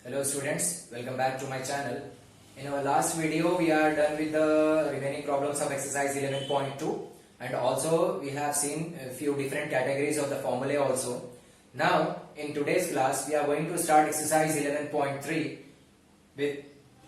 Hello students, welcome back to my channel. In our last video we are done with the remaining problems of exercise 11.2 and also we have seen a few different categories of the formulae also. Now in today's class we are going to start exercise 11.3 with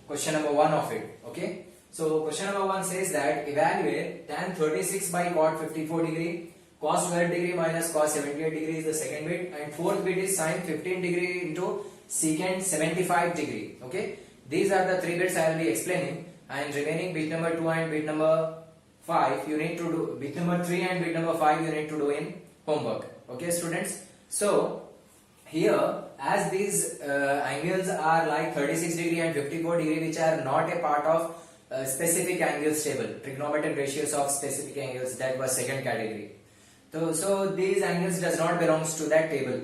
question number 1 of it. Okay. So question number 1 says that evaluate tan 36 by cot 54 degree, cos 12 degree minus cos 78 degree is the second bit, and fourth bit is sin 15 degree into secant 75 degree. Okay, these are the three bits I will be explaining, and remaining bit number 2 and bit number 5 you need to do, bit number 3 and bit number 5 you need to do in homework. Okay students, so here as these angles are like 36 degree and 54 degree, which are not a part of specific angles table, trigonometric ratios of specific angles, that was second category. So these angles does not belongs to that table.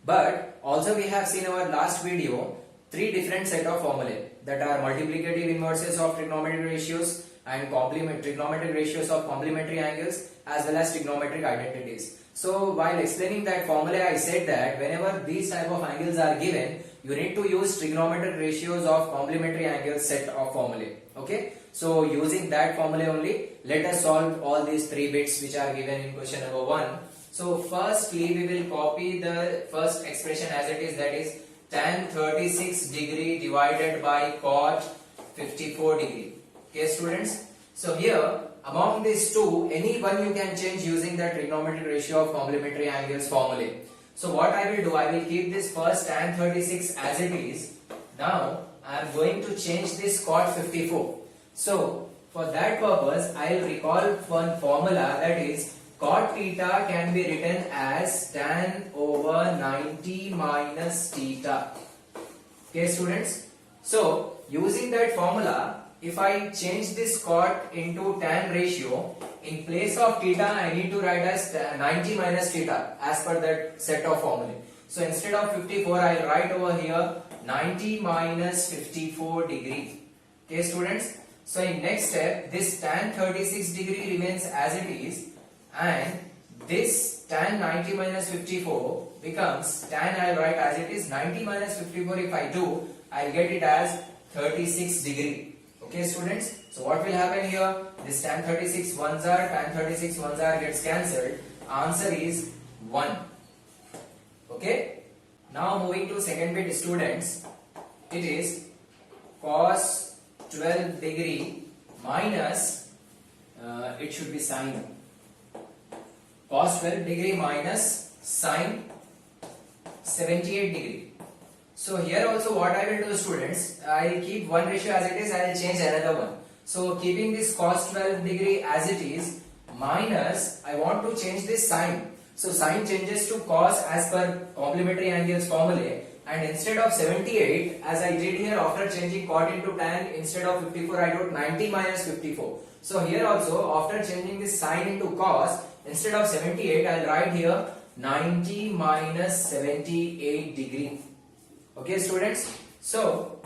But also we have seen our last video three different set of formulae, that are multiplicative inverses of trigonometric ratios and trigonometric ratios of complementary angles, as well as trigonometric identities. So while explaining that formula, I said that whenever these type of angles are given, you need to use trigonometric ratios of complementary angles set of formulae. Okay, so using that formula only, let us solve all these three bits which are given in question number 1. So firstly we will copy the first expression as it is, that is tan 36 degree divided by cot 54 degree. Okay students, so here among these two, any one you can change using the trigonometric ratio of complementary angles formula. So what I will do, I will keep this first tan 36 as it is. Now I am going to change this cot 54. So for that purpose I will recall one formula, that is cot theta can be written as tan over 90 minus theta. Okay students, so using that formula, if I change this cot into tan ratio, in place of theta I need to write as 90 minus theta as per that set of formulae. So instead of 54 I will write over here 90 minus 54 degree. Okay students, so in next step this tan 36 degree remains as it is, and this tan 90 minus 54 becomes tan, I will write as it is 90 minus 54. If I do, I will get it as 36 degree. Okay students, so what will happen here, this tan 36 ones are, tan 36 ones are gets cancelled, answer is 1. Okay, now moving to second bit students, it is cos 12 degree minus it should be sin, cos 12 degree minus sin 78 degree. So here also what I will do students, I will keep one ratio as it is, I will change another one. So keeping this cos 12 degree as it is minus, I want to change this sin. So sin changes to cos as per complementary angles formula, and instead of 78 as I did here, after changing cot into tan, instead of 54 I wrote 90 minus 54. So here also after changing this sin into cos, instead of 78 I will write here 90 minus 78 degree. Okay students, so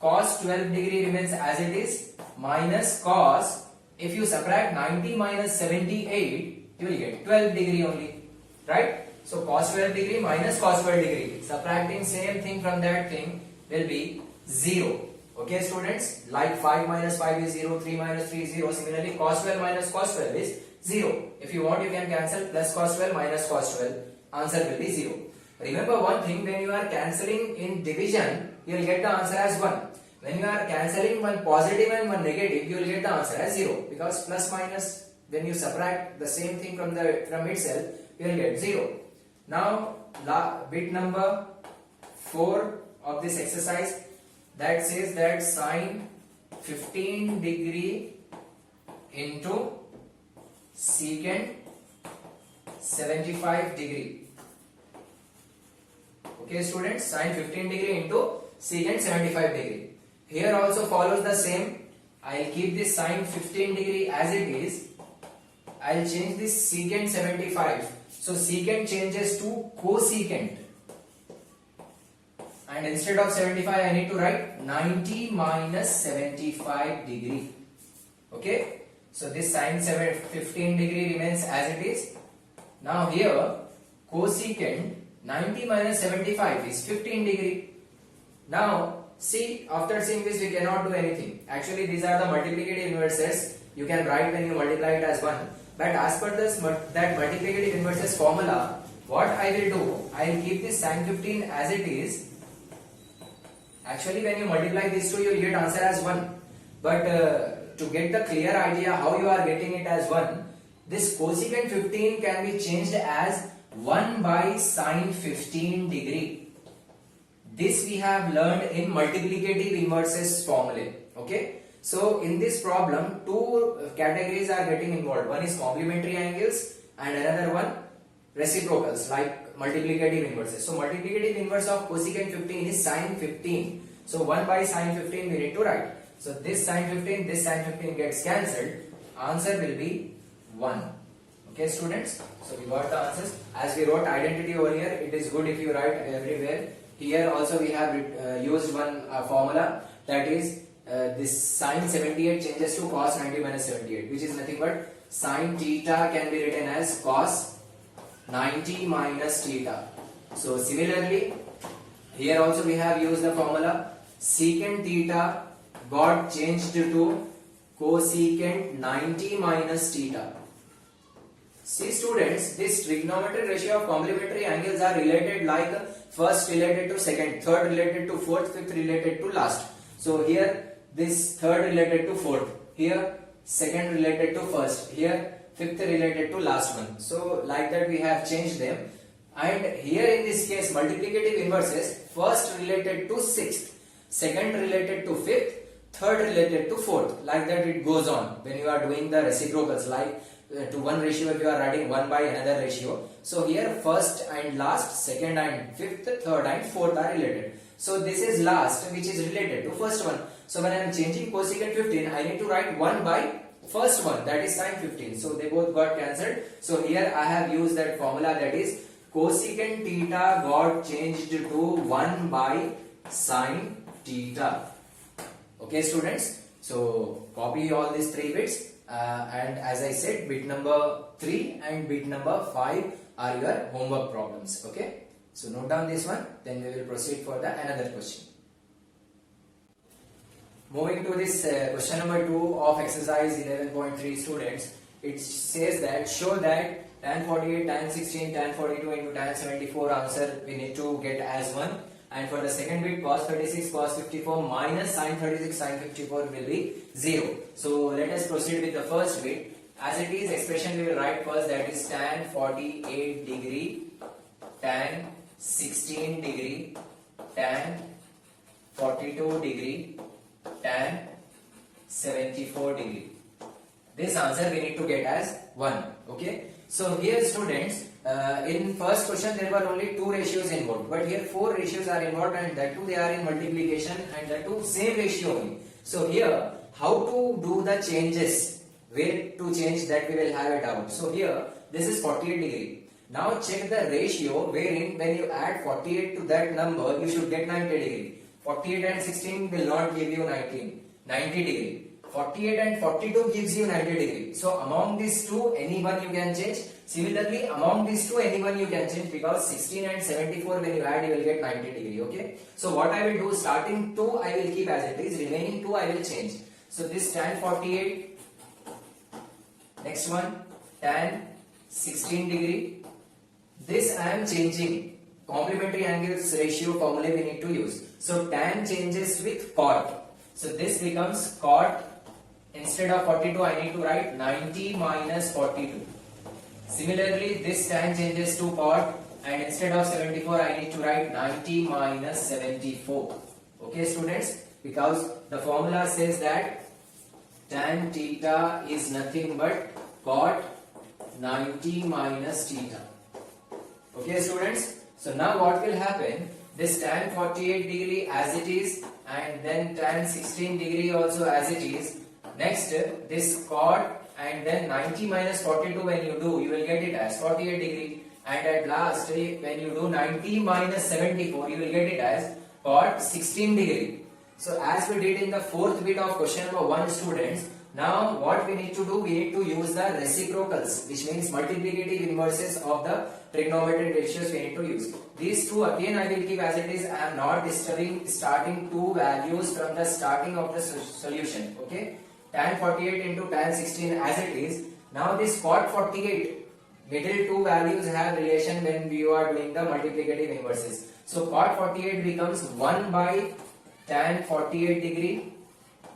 cos 12 degree remains as it is minus cos, if you subtract 90 minus 78 you will get 12 degree only, right? So cos 12 degree minus cos 12 degree, subtracting same thing from that thing will be 0. Okay students, like 5 minus 5 is 0, 3 minus 3 is 0, similarly cos 12 minus cos 12 is 0. If you want you can cancel, plus cos 12 minus cos 12, answer will be 0. Remember one thing, when you are cancelling in division, you will get the answer as 1. When you are cancelling one positive and one negative, you will get the answer as 0, because plus minus, when you subtract the same thing from itself, you will get 0. Now bit number 4 of this exercise, that says that sin 15 degree into secant 75 degree. Okay students, sin 15 degree into secant 75 degree. Here also follows the same. I will keep this sin 15 degree as it is. I will change this secant 75. So secant changes to cosecant, and instead of 75 I need to write 90 minus 75 degree. Okay, so this sin 15 degree remains as it is. Now here cosecant 90 minus 75 is 15 degree. Now see, after seeing this we cannot do anything. Actually these are the multiplicative inverses. You can write when you multiply it as 1. But as per this that multiplicative inverses formula, what I will do, I will keep this sin 15 as it is. Actually when you multiply these two you will get answer as 1. But to get the clear idea how you are getting it as 1, this cosecant 15 can be changed as 1 by sin 15 degree. This we have learned in multiplicative inverses formula. Okay. So in this problem, two categories are getting involved. One is complementary angles and another one reciprocals like multiplicative inverses. So multiplicative inverse of cosecant 15 is sin 15. So 1 by sin 15 we need to write. So this sin 15 gets cancelled. Answer will be 1. Okay students. So we got the answers. As we wrote identity over here, it is good if you write everywhere. Here also we have used one formula, that is this sin 78 changes to cos 90 minus 78, which is nothing but sin theta can be written as cos 90 minus theta. So similarly here also we have used the formula secant theta got changed to cosecant 90 minus theta. See students, this trigonometric ratio of complementary angles are related like first related to second, third related to fourth, fifth related to last. So here this third related to fourth, here second related to first, here fifth related to last one. So like that we have changed them. And here in this case multiplicative inverses, first related to sixth, second related to fifth, third related to fourth. Like that it goes on when you are doing the reciprocals, like to one ratio if you are writing 1 by another ratio. So here first and last, second and fifth, third and fourth are related. So this is last which is related to first one. So when I am changing cosecant 15, I need to write 1 by first one, that is sin 15. So they both got cancelled. So here I have used that formula, that is cosecant theta got changed to 1 by sin theta. Okay students. So copy all these 3 bits. And as I said, bit number 3 and bit number 5 are your homework problems. Okay, so note down this one, then we will proceed for the another question. Moving to this question number 2 of exercise 11.3 students, it says that show that tan 48, tan 16, tan 42 into tan 74 answer we need to get as 1. And for the second bit, cos 36, cos 54 minus sin 36, sin 54 will be 0. So let us proceed with the first bit. As it is, expression we will write first, that is tan 48 degree, tan 16 degree, tan 42 degree, tan 74 degree. This answer we need to get as 1. Okay. So here students, in first question there were only 2 ratios involved, but here 4 ratios are involved, and that too they are in multiplication, and that too same ratio only. So here how to do the changes, where to change, that we will have a doubt. So here this is 48 degree. Now check the ratio wherein when you add 48 to that number you should get 90 degree. 48 and 16 will not give you 90 degree. 48 and 42 gives you 90 degree. So among these two, any one you can change. Similarly, among these two, any one you can change, because 16 and 74 when you add, you will get 90 degree. Okay. So what I will do, starting 2 I will keep as it is, remaining 2 I will change. So this tan 48, next one tan 16 degree. This I am changing. Complementary angles ratio formula we need to use. So tan changes with cot. So this becomes cot. Instead of 42, I need to write 90 minus 42. Similarly, this tan changes to cot, and instead of 74, I need to write 90 minus 74. Okay, students? Because the formula says that tan theta is nothing but cot 90 minus theta. Okay, students? So now what will happen? This tan 48 degree as it is, and then tan 16 degree also as it is. Next, this cot, and then 90 minus 42 when you do, you will get it as 48 degree. And at last, when you do 90 minus 74, you will get it as cot 16 degree. So as we did in the fourth bit of question number 1, students, Now what we need to do, we need to use the reciprocals, which means multiplicative inverses of the trigonometric ratios we need to use. These two again I will keep as it is. I am not disturbing starting two values from the starting of the solution. Okay, tan 48 into tan 16 as it is. Now this cot 48, middle two values have relation when you are doing the multiplicative inverses. So cot 48 becomes 1 by tan 48 degree,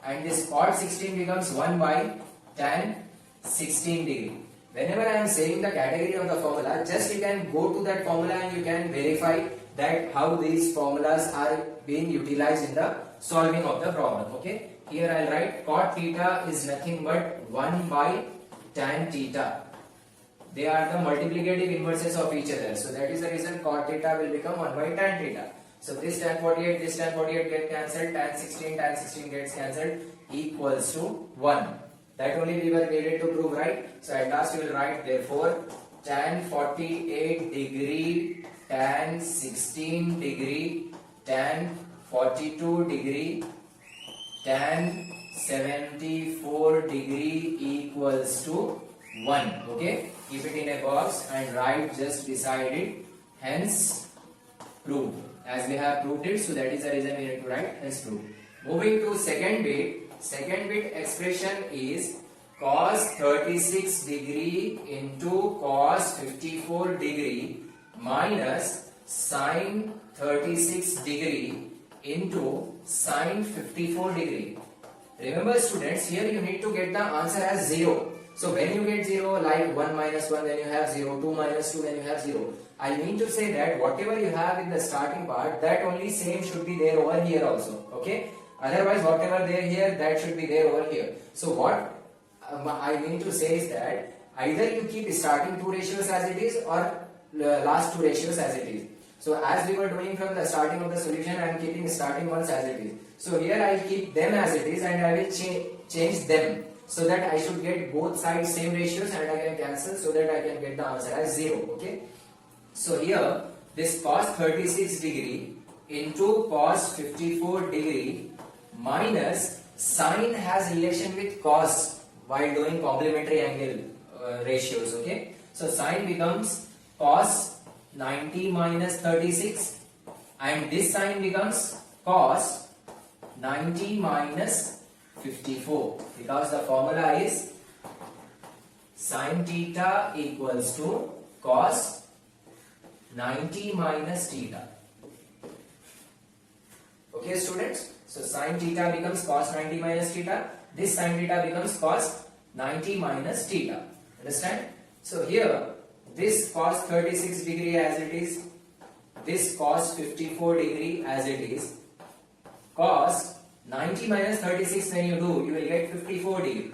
and this cot 16 becomes 1 by tan 16 degree. Whenever I am saying the category of the formula, just you can go to that formula and you can verify that how these formulas are being utilized in the solving of the problem. Okay, here I will write cot theta is nothing but 1 by tan theta. They are the multiplicative inverses of each other. So that is the reason cot theta will become 1 by tan theta. So this tan 48, this tan 48 get cancelled, tan 16 gets cancelled, equals to 1. That only we were needed to prove, right? So at last we will write therefore tan 48 degree, tan 16 degree, tan 42 degree, tan 74 degree equals to 1. Okay, keep it in a box and write just beside it, hence proved. As we have proved it, so that is the reason we need to write hence proved. Moving to second bit. Second bit expression is cos 36 degree into cos 54 degree minus sin 36 degree into sin 54 degree. Remember students, here you need to get the answer as 0. So when you get 0, like 1 minus 1, then you have 0, 2 minus 2, then you have 0. I mean to say that whatever you have in the starting part, that only same should be there over here also. Okay? Otherwise, whatever there here, that should be there over here. So what I mean to say is that either you keep starting two ratios as it is or last two ratios as it is. So as we were doing from the starting of the solution, I am keeping starting ones as it is. So here I will keep them as it is and I will change them, so that I should get both sides same ratios and I can cancel, so that I can get the answer as 0. Okay. So here this cos 36 degree into cos 54 degree minus sin has relation with cos while doing complementary angle ratios. Okay. So sin becomes cos 90 minus 36 and this sin becomes cos 90 minus 54, because the formula is sin theta equals to cos 90 minus theta. Okay students, so sin theta becomes cos 90 minus theta, this sin theta becomes cos 90 minus theta. Understand? So here this cos 36 degree as it is, this cos 54 degree as it is, cos 90 minus 36 when you do, you will get 54 degree,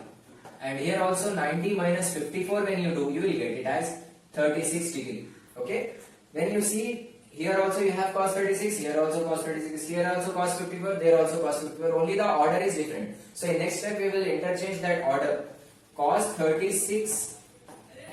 and here also 90 minus 54 when you do, you will get it as 36 degree. Okay, when you see here also you have cos 36, here also cos 36, here also cos 54, there also cos 54, only the order is different. So in next step we will interchange that order. Cos 36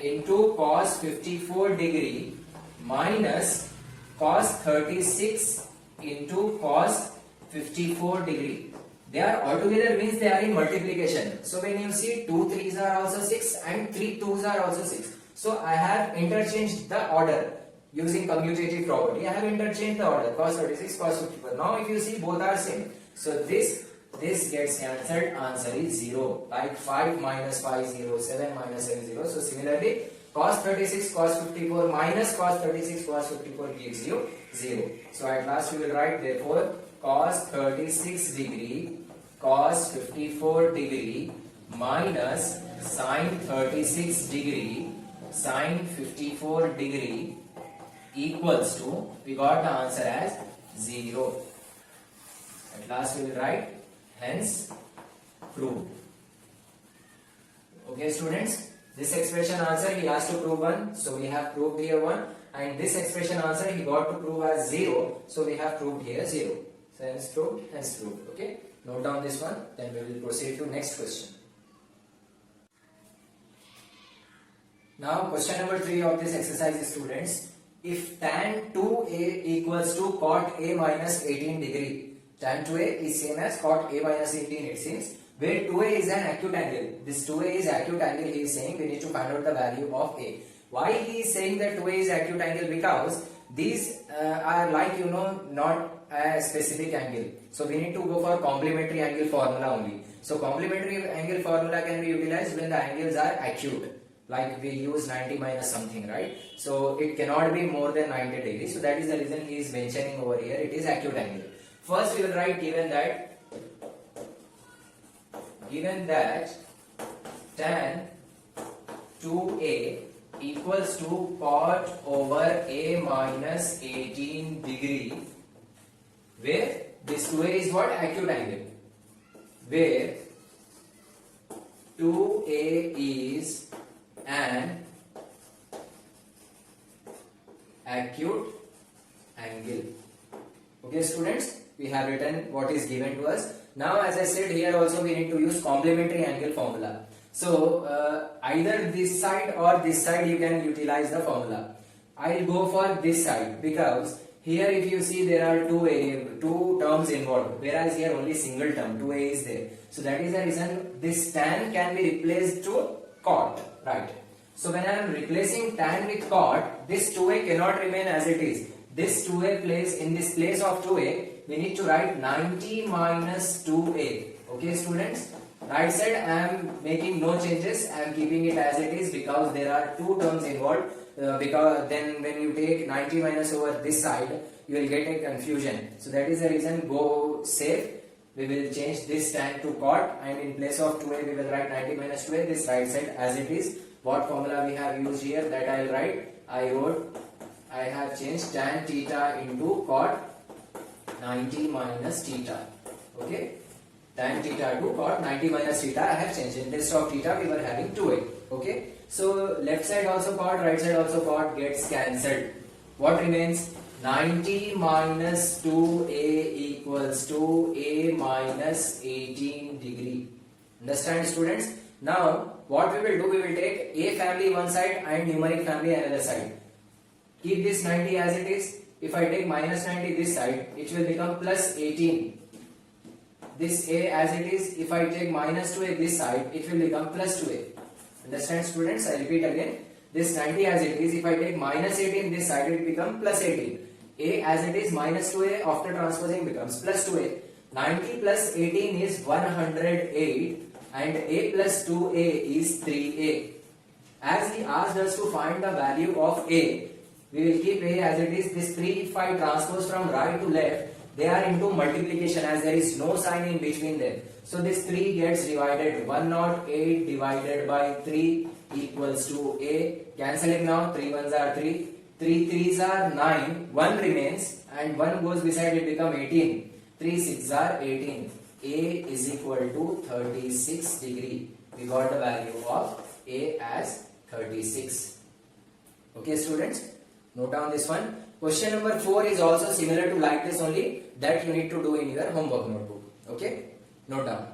into cos 54 degree minus cos 36 into cos 54 degree. They are altogether means they are in multiplication. So when you see 2 3s are also 6 and 3 2s are also 6. So I have interchanged the order using commutative property. I have interchanged the order, cos 36, cos 54. Now if you see both are same. So this gets cancelled, answer is 0. Like 5 minus 5 0, 7 minus 7 0. So similarly cos 36 cos 54 minus cos 36 cos 54 gives you 0. So at last we will write therefore cos 36 degree cos 54 degree minus sin 36 degree sin 54 degree equals to, we got the answer as 0. At last we will write hence proved. Okay students, this expression answer he has to prove 1, so we have proved here 1, and this expression answer he got to prove as 0, so we have proved here 0. So hence proved, hence proved. Okay, note down this one, then we will proceed to next question. Now question number 3 of this exercise, students. If tan 2a equals to cot a minus 18 degree, tan 2a is same as cot a minus 18 it seems, where 2a is an acute angle. This 2a is acute angle. He is saying we need to find out the value of a. Why he is saying that 2a is acute angle? Because these are like not a specific angle. So we need to go for complementary angle formula only. So complementary angle formula can be utilized when the angles are acute. Like we use 90 minus something, right? So it cannot be more than 90 degrees. So that is the reason he is mentioning over here. It is acute angle. First we will write given that tan 2a equals to cot over a minus 18 degree, where this 2a is what? Acute angle, where 2a is an acute angle. Okay students, we have written what is given to us. Now as I said, here also we need to use complementary angle formula. So either this side or this side you can utilize the formula. I will go for this side because here if you see there are two terms involved, whereas here only single term 2a is there. So that is the reason this tan can be replaced to cot, right? So when I am replacing tan with cot, this 2a cannot remain as it is. This 2a place, in this place of 2a, we need to write 90 minus 2a. Okay students? Right side I am making no changes, I am keeping it as it is because there are two terms involved. Because then when you take 90 minus over this side, you will get a confusion. So that is the reason, go safe. We will change this tan to cot, and in place of 2a we will write 90 minus 2a, this right side as it is. What formula we have used here, that I will write. I have changed tan theta into cot 90 minus theta. Okay, tan theta to cot 90 minus theta I have changed. In place of theta we were having 2a. Okay, so left side also cot, right side also cot gets cancelled. What remains? 90 minus 2a equals to a minus 18 degree. Understand students? Now what we will do, we will take a family one side and numeric family another side. Keep this 90 as it is. If I take minus 90 this side, it will become plus 18. This a as it is. If I take minus 2a this side, it will become plus 2a. Understand students? I repeat again. This 90 as it is. If I take minus 18 this side, it will become plus 18. A as it is minus 2a, after transposing becomes plus 2a. 90 plus 18 is 108 and a plus 2a is 3a. As he asked us to find the value of a, we will keep a as it is. This 3, if I transpose from right to left, they are into multiplication as there is no sign in between them. So this 3 gets divided. 108 divided by 3 equals to a. Cancelling now, 3 ones are 3. 3 3s are 9. 1 remains and 1 goes beside it, become 18. 3 6s are 18. A is equal to 36 degree. We got the value of a as 36. Okay students, note down this one. Question number 4 is also similar to like this only, that you need to do in your homework notebook. Okay, note down.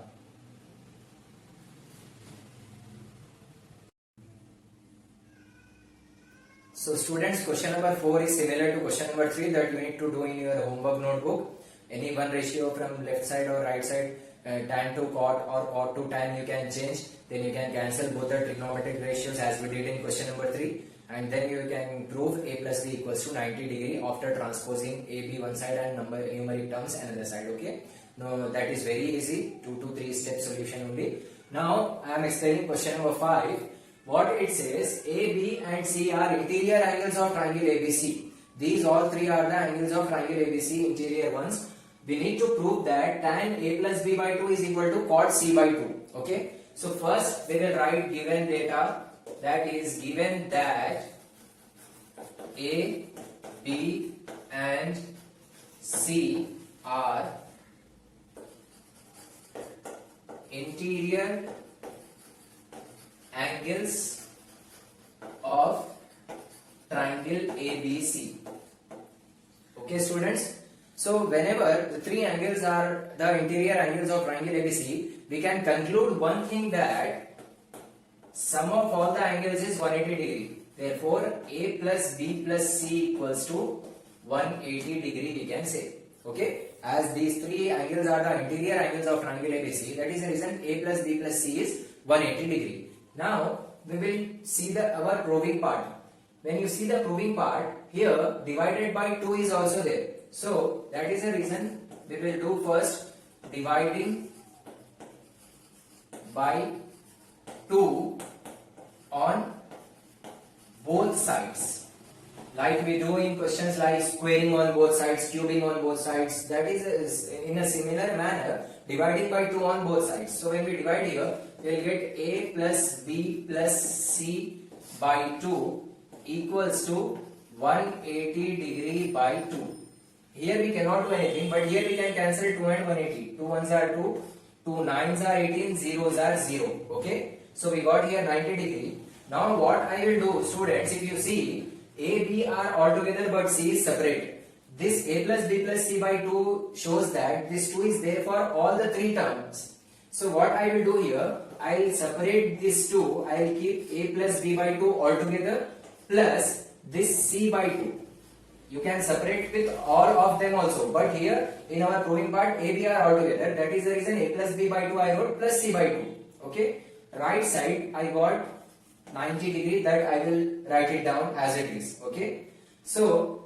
So students, question number 4 is similar to question number 3 that you need to do in your homework notebook. Any one ratio from left side or right side, tan to cot or cot to tan you can change. Then you can cancel both the trigonometric ratios as we did in question number 3. And then you can prove a plus b equals to 90 degree after transposing a, b one side and numeric terms another side. Okay. Now that is very easy, 2 to 3 step solution only. Now I am explaining question number 5. What it says, A, B and C are interior angles of triangle ABC. These all three are the angles of triangle ABC, interior ones. We need to prove that tan A plus B by 2 is equal to cot C by 2. Okay. So first we will write given data, that is given that A, B and C are interior angles of triangle ABC. Okay students, so whenever the three angles are the interior angles of triangle ABC, we can conclude one thing, that sum of all the angles is 180 degree. Therefore A plus B plus C equals to 180 degree we can say. Okay, as these three angles are the interior angles of triangle ABC, that is the reason A plus B plus C is 180 degree. Now we will see our proving part. When you see the proving part, here divided by 2 is also there. So that is the reason we will do first dividing by 2 on both sides, like we do in questions like squaring on both sides, cubing on both sides. That is in a similar manner, dividing by 2 on both sides. So when we divide here, we will get A plus B plus C by 2 equals to 180 degree by 2. Here we cannot do anything, but here we can cancel 2 and 180. 2 ones are 2, 2 9s are 18, zeros are 0. Okay, so we got here 90 degree. Now what I will do, students, if you see, A, B are all together but C is separate. This A plus B plus C by 2 shows that this 2 is there for all the 3 terms. So what I will do here, I will separate this 2, I will keep A plus B by 2 all together plus this C by 2. You can separate with all of them also, but here in our proving part A, B are all together. That is the reason A plus B by 2 I wrote plus C by 2. Okay, right side I got 90 degree, that I will write it down as it is. Okay, so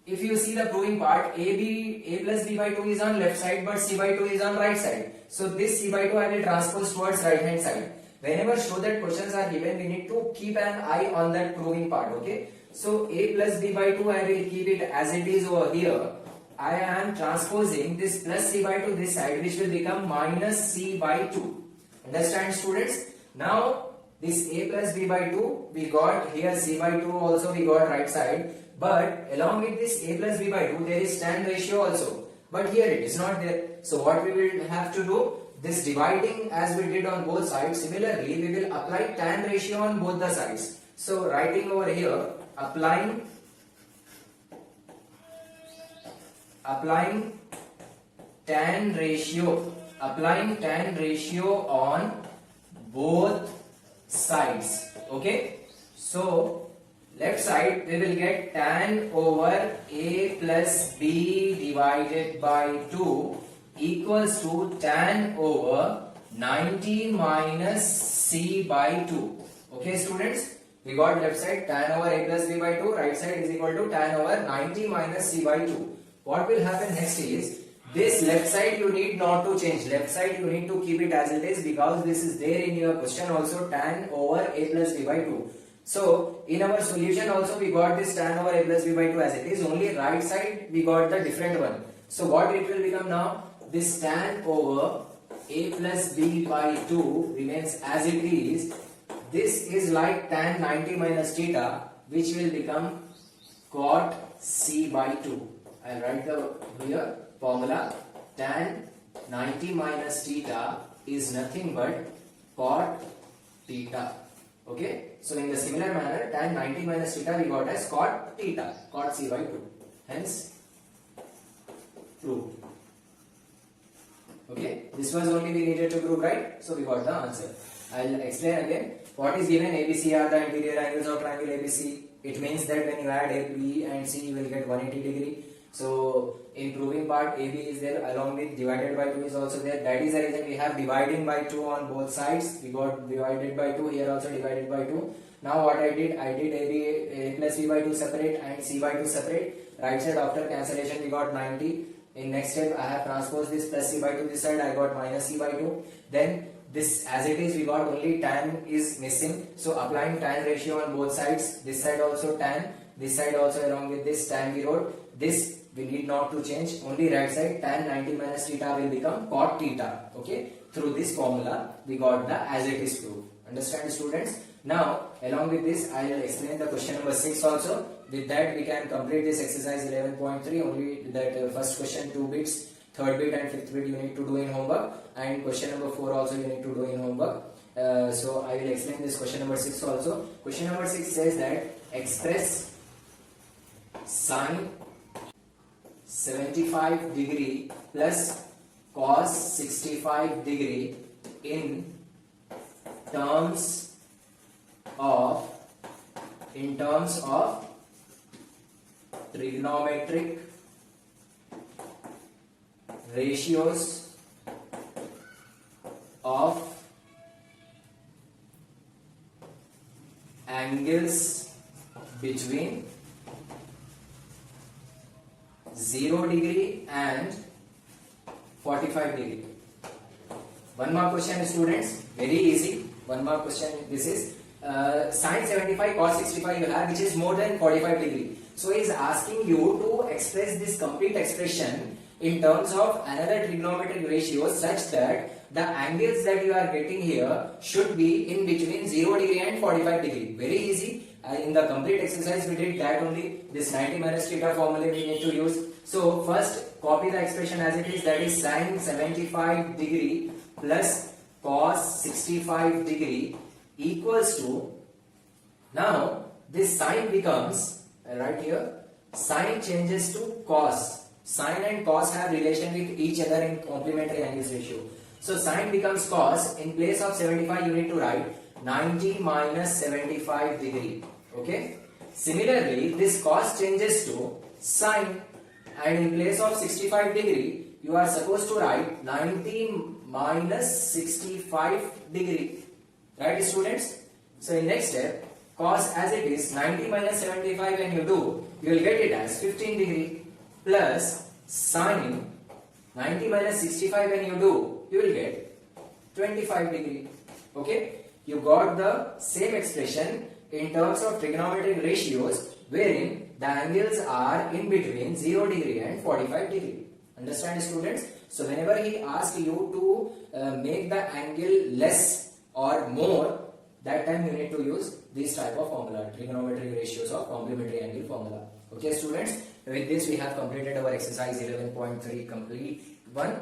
if you see the proving part, A plus B by 2 is on left side but C by 2 is on right side. So this C by 2 I will transpose towards right hand side. Whenever show that questions are given, we need to keep an eye on that proving part. Okay, so A plus B by 2 I will keep it as it is over here. I am transposing this plus C by 2 this side, which will become minus C by 2. Understand, students? Now this A plus B by 2 we got here, C by 2 also we got right side, but along with this A plus B by 2 there is tan ratio also, but here it is not there. So what we will have to do, this dividing as we did on both sides, similarly we will apply tan ratio on both the sides. So writing over here, applying tan ratio on both sides. Okay, so left side we will get tan over A plus B divided by 2 equals to tan over 90 minus C by 2. Okay, students, we got left side tan over A plus B by 2, right side is equal to tan over 90 minus C by 2. What will happen next is, this left side you need not to change. Left side you need to keep it as it is, because this is there in your question also, tan over A plus B by 2. So in our solution also we got this tan over A plus B by 2 as it is, only right side we got the different one. So what it will become now, this tan over A plus B by 2 remains as it is. This is like tan 90 minus theta, which will become cot C by 2. I will write the here formula, tan 90 minus theta is nothing but cot theta. Okay, so in the similar manner, tan 90 minus theta we got as cot theta, cot C by 2. Hence, proved. Okay, this was only we needed to prove, right? So we got the answer. I will explain again. What is given? ABC are the interior angles of triangle ABC. It means that when you add A, B and C, you will get 180 degree. So in proving part, AB is there, along with divided by 2 is also there. That is the reason we have dividing by 2 on both sides. We got divided by 2, here also divided by 2. Now what I did A plus B by 2 separate and C by 2 separate. Right side after cancellation we got 90. In next step I have transposed this plus C by 2 this side, I got minus C by 2. Then this as it is we got only tan is missing. So applying tan ratio on both sides. This side also tan, this side also along with this tan we wrote. This we need not to change, only right side tan 90 minus theta will become cot theta. Okay, through this formula we got the as it is proof. Understand, students? Now along with this I will explain the question number 6 also. With that we can complete this exercise 11.3. only that first question 2 bits, third bit and fifth bit you need to do in homework, and question number 4 also you need to do in homework. So I will explain this question number 6 also. Question number 6 says that express sine 75 degree plus cos 65 degree in terms of trigonometric ratios of angles between 0 degree and 45 degree. One more question, students, very easy. One more question, this is sin 75 cos 65 you have, which is more than 45 degree. So he is asking you to express this complete expression in terms of another trigonometric ratio such that the angles that you are getting here should be in between 0 degree and 45 degree. Very easy. In the complete exercise we did that only. This 90 minus theta formula we need to use. So first copy the expression as it is, that is sin 75 degree plus cos 65 degree equals to, now this sine becomes right here, sine changes to cos. Sine and cos have relation with each other in complementary angles ratio. So sine becomes cos. In place of 75 you need to write 90 minus 75 degree. Okay. Similarly, this cos changes to sine, and in place of 65 degree you are supposed to write 90 minus 65 degree. Right, students? So in next step, cos as it is 90 minus 75 when you do, you will get it as 15 degree, plus sine 90 minus 65 when you do, you will get 25 degree. Okay, you got the same expression in terms of trigonometric ratios wherein the angles are in between 0 degree and 45 degree. Understand, students? So whenever he asks you to make the angle less or more, that time you need to use this type of formula, trigonometric ratios of complementary angle formula. Okay, students, with this we have completed our exercise 11.3 complete one.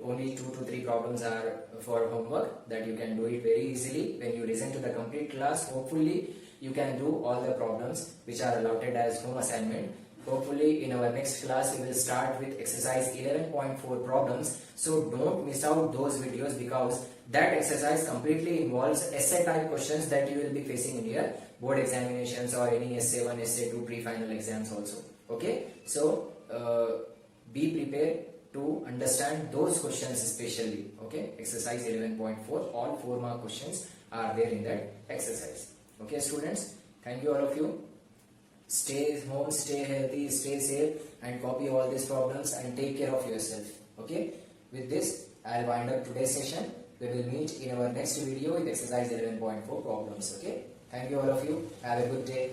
Only 2 to 3 problems are for homework, that you can do it very easily when you listen to the complete class. Hopefully you can do all the problems which are allotted as home assignment. Hopefully in our next class we will start with exercise 11.4 problems. So don't miss out those videos, because that exercise completely involves essay type questions that you will be facing in your board examinations or any essay 1, essay 2 pre-final exams also. Okay, so be prepared to understand those questions especially. Okay, exercise 11.4, all 4 mark questions are there in that exercise. Okay, students, thank you all of you. Stay home, stay healthy, stay safe, and copy all these problems and take care of yourself. Okay, with this I'll wind up today's session. We will meet in our next video with exercise 11.4 problems. Okay, thank you all of you. Have a good day.